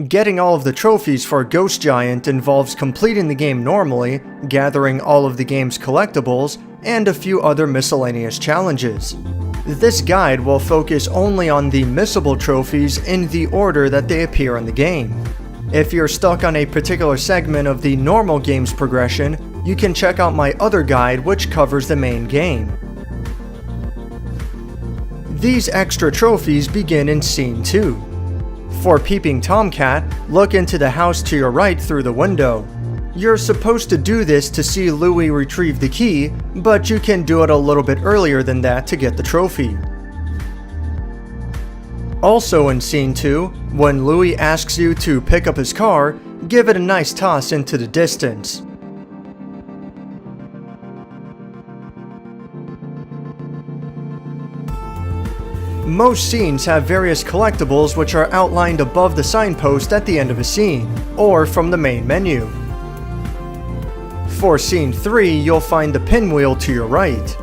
Getting all of the trophies for Ghost Giant involves completing the game normally, gathering all of the game's collectibles, and a few other miscellaneous challenges. This guide will focus only on the missable trophies in the order that they appear in the game. If you're stuck on a particular segment of the normal game's progression, you can check out my other guide which covers the main game. These extra trophies begin in Scene 2. For Peeping Tomcat, look into the house to your right through the window. You're supposed to do this to see Louie retrieve the key, but you can do it a little bit earlier than that to get the trophy. Also in Scene 2, when Louie asks you to pick up his car, give it a nice toss into the distance. Most scenes have various collectibles which are outlined above the signpost at the end of a scene, or from the main menu. For Scene 3, you'll find the pinwheel to your right.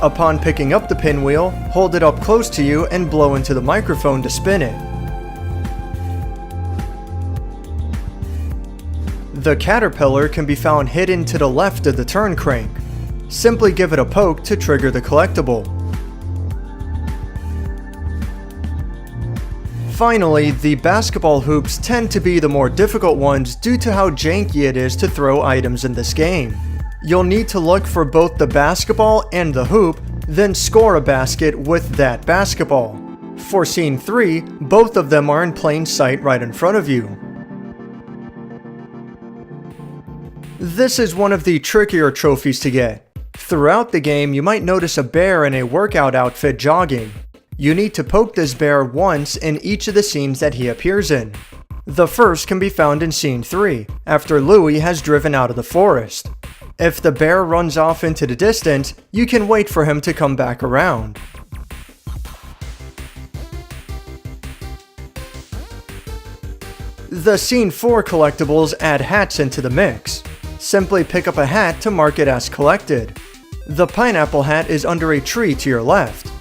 Upon picking up the pinwheel, hold it up close to you and blow into the microphone to spin it. The caterpillar can be found hidden to the left of the turn crank. Simply give it a poke to trigger the collectible. Finally, the basketball hoops tend to be the more difficult ones due to how janky it is to throw items in this game. You'll need to look for both the basketball and the hoop, then score a basket with that basketball. For Scene 3, both of them are in plain sight right in front of you. This is one of the trickier trophies to get. Throughout the game, you might notice a bear in a workout outfit jogging. You need to poke this bear once in each of the scenes that he appears in. The first can be found in Scene 3, after Louie has driven out of the forest. If the bear runs off into the distance, you can wait for him to come back around. The Scene 4 collectibles add hats into the mix. Simply pick up a hat to mark it as collected. The pineapple hat is under a tree to your left.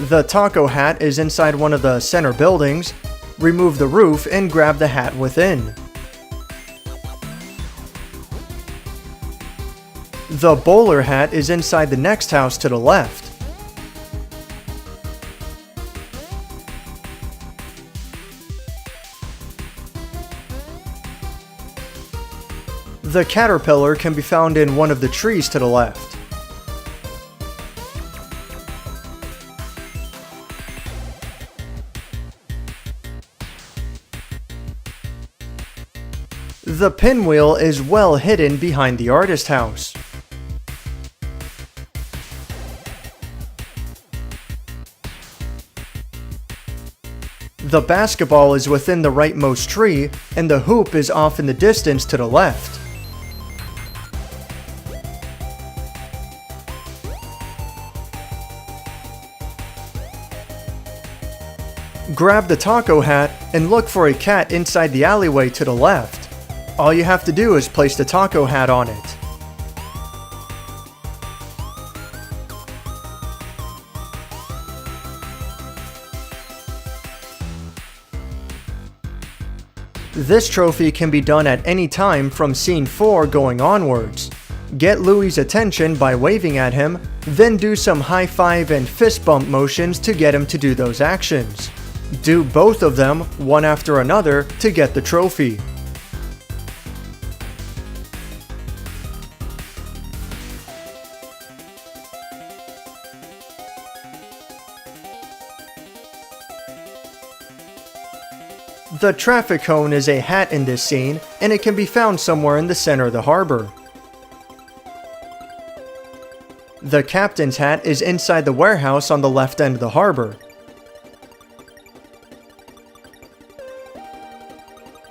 The taco hat is inside one of the center buildings. Remove the roof and grab the hat within. The bowler hat is inside the next house to the left. The caterpillar can be found in one of the trees to the left. The pinwheel is well hidden behind the artist house. The basketball is within the rightmost tree, and the hoop is off in the distance to the left. Grab the taco hat and look for a cat inside the alleyway to the left. All you have to do is place the taco hat on it. This trophy can be done at any time from Scene 4 going onwards. Get Louie's attention by waving at him, then do some high five and fist bump motions to get him to do those actions. Do both of them, one after another, to get the trophy. The traffic cone is a hat in this scene, and it can be found somewhere in the center of the harbor. The captain's hat is inside the warehouse on the left end of the harbor.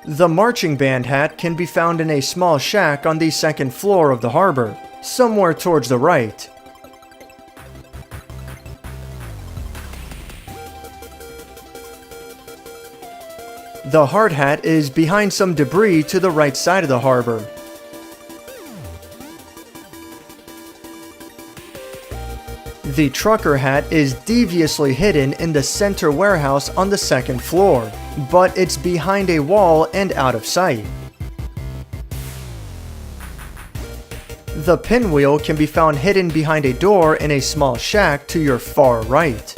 The marching band hat can be found in a small shack on the second floor of the harbor, somewhere towards the right. The hard hat is behind some debris to the right side of the harbor. The trucker hat is deviously hidden in the center warehouse on the second floor. but it's behind a wall and out of sight. The pinwheel can be found hidden behind a door in a small shack to your far right.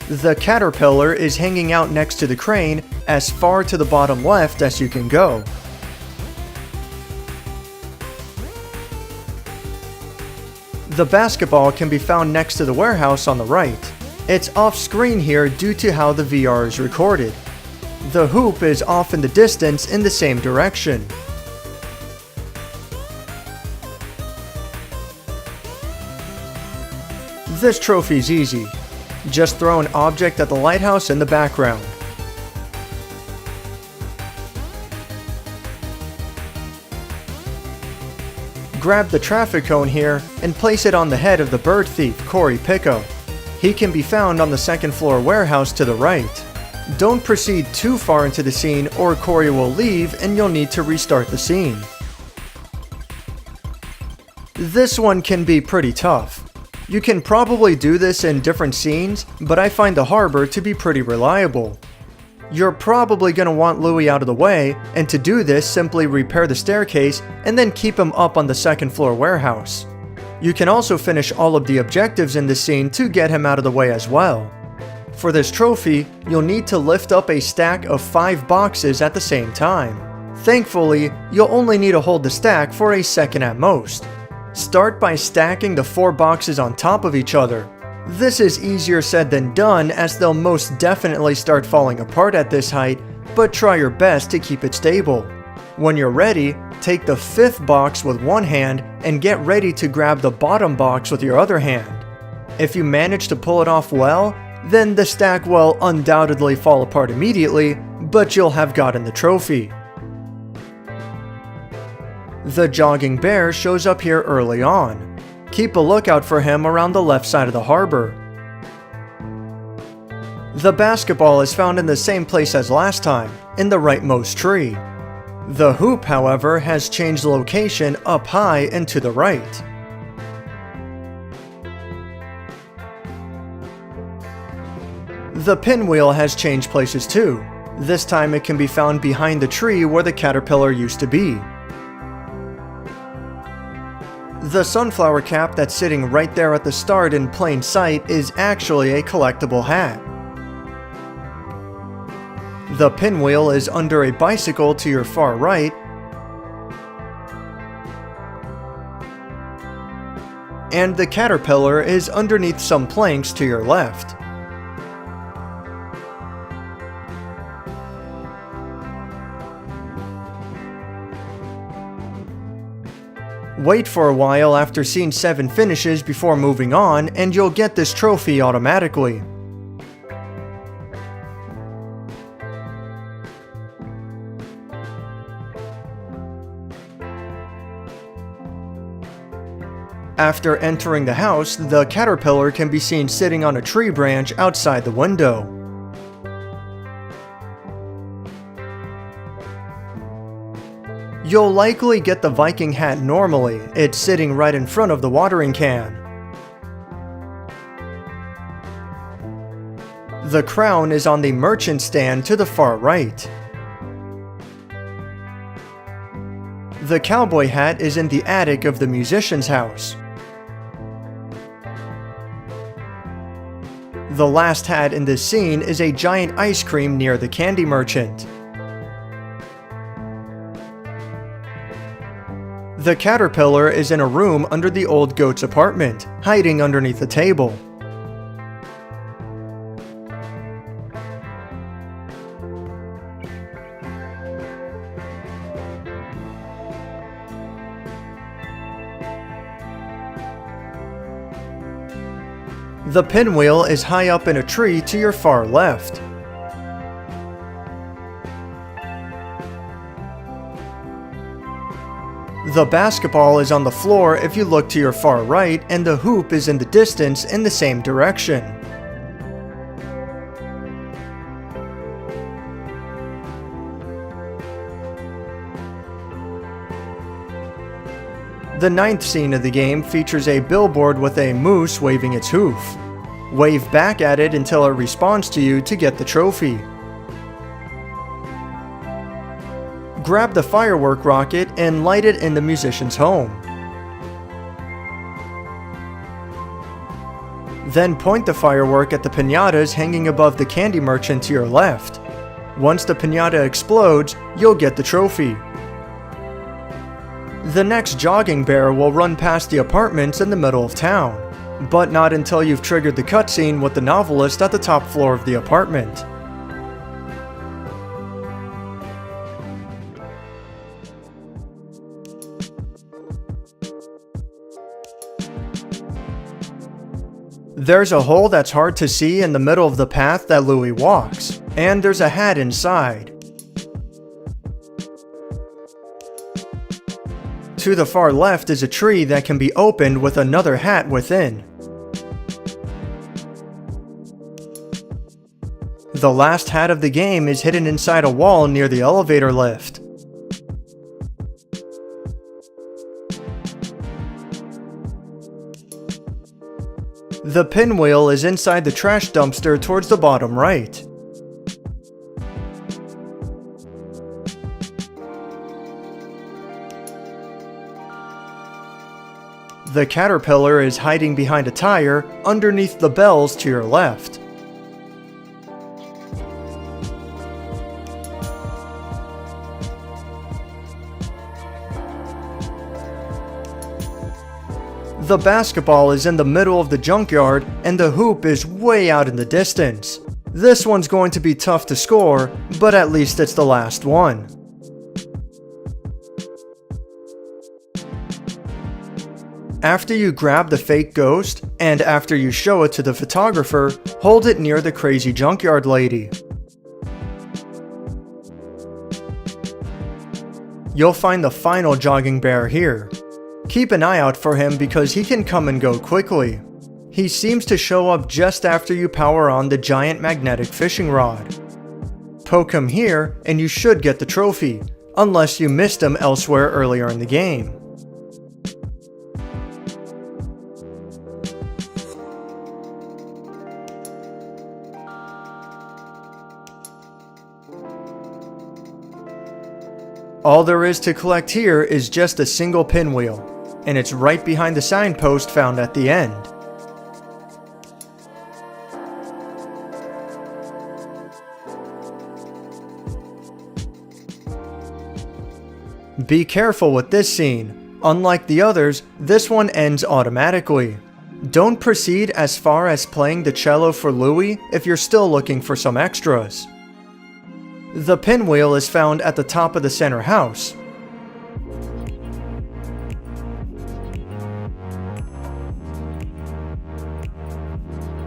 The caterpillar is hanging out next to the crane as far to the bottom left as you can go. The basketball can be found next to the warehouse on the right. It's off screen here due to how the VR is recorded. The hoop is off in the distance in the same direction. This trophy's easy. Just throw an object at the lighthouse in the background. Grab the traffic cone here and place it on the head of the bird thief, Corey Picco. He can be found on the second floor warehouse to the right. Don't proceed too far into the scene or Corey will leave and you'll need to restart the scene. This one can be pretty tough. You can probably do this in different scenes, but I find the harbor to be pretty reliable. You're probably going to want Louie out of the way, and to do this simply repair the staircase and then keep him up on the second floor warehouse. You can also finish all of the objectives in this scene to get him out of the way as well. For this trophy, you'll need to lift up a stack of 5 boxes at the same time. Thankfully, you'll only need to hold the stack for a second at most. Start by stacking the 4 boxes on top of each other. This is easier said than done as they'll most definitely start falling apart at this height, but try your best to keep it stable. When you're ready, take the 5th box with one hand and get ready to grab the bottom box with your other hand. If you manage to pull it off well, then the stack will undoubtedly fall apart immediately, but you'll have gotten the trophy. The jogging bear shows up here early on. Keep a lookout for him around the left side of the harbor. The basketball is found in the same place as last time, in the rightmost tree. The hoop, however, has changed location up high and to the right. The pinwheel has changed places too. This time it can be found behind the tree where the caterpillar used to be. The sunflower cap that's sitting right there at the start in plain sight is actually a collectible hat. The pinwheel is under a bicycle to your far right, and the caterpillar is underneath some planks to your left. Wait for a while after scene 7 finishes before moving on, and you'll get this trophy automatically. After entering the house, the caterpillar can be seen sitting on a tree branch outside the window. You'll likely get the Viking hat normally, it's sitting right in front of the watering can. The crown is on the merchant stand to the far right. The cowboy hat is in the attic of the musician's house. The last hat in this scene is a giant ice cream near the candy merchant. The caterpillar is in a room under the old goat's apartment, hiding underneath a table. The pinwheel is high up in a tree to your far left. The basketball is on the floor if you look to your far right, and the hoop is in the distance in the same direction. The 9th scene of the game features a billboard with a moose waving its hoof. Wave back at it until it responds to you to get the trophy. Grab the firework rocket and light it in the musician's home. Then point the firework at the piñatas hanging above the candy merchant to your left. Once the piñata explodes, you'll get the trophy. The next jogging bear will run past the apartments in the middle of town, but not until you've triggered the cutscene with the novelist at the top floor of the apartment. There's a hole that's hard to see in the middle of the path that Louie walks, and there's a hat inside. To the far left is a tree that can be opened with another hat within. The last hat of the game is hidden inside a wall near the elevator lift. The pinwheel is inside the trash dumpster towards the bottom right. The caterpillar is hiding behind a tire underneath the bells to your left. The basketball is in the middle of the junkyard and the hoop is way out in the distance. This one's going to be tough to score, but at least it's the last one. After you grab the fake ghost, and after you show it to the photographer, hold it near the crazy junkyard lady. You'll find the final jogging bear here. Keep an eye out for him because he can come and go quickly. He seems to show up just after you power on the giant magnetic fishing rod. Poke him here and you should get the trophy, unless you missed him elsewhere earlier in the game. All there is to collect here is just a single pinwheel, and it's right behind the signpost found at the end. Be careful with this scene. Unlike the others, this one ends automatically. Don't proceed as far as playing the cello for Louie if you're still looking for some extras. The pinwheel is found at the top of the center house.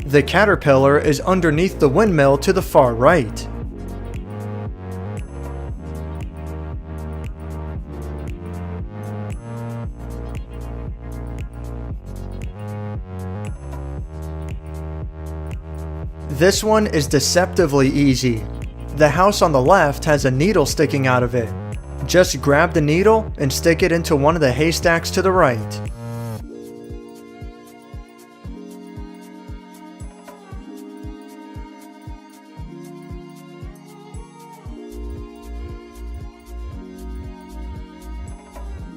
The caterpillar is underneath the windmill to the far right. This one is deceptively easy. The house on the left has a needle sticking out of it. Just grab the needle and stick it into one of the haystacks to the right.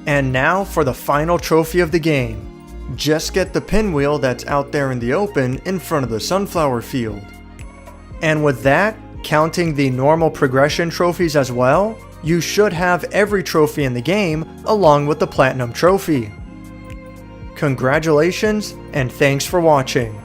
And now for the final trophy of the game. Just get the pinwheel that's out there in the open in front of the sunflower field. And with that, counting the normal progression trophies as well, you should have every trophy in the game along with the platinum trophy. Congratulations and thanks for watching.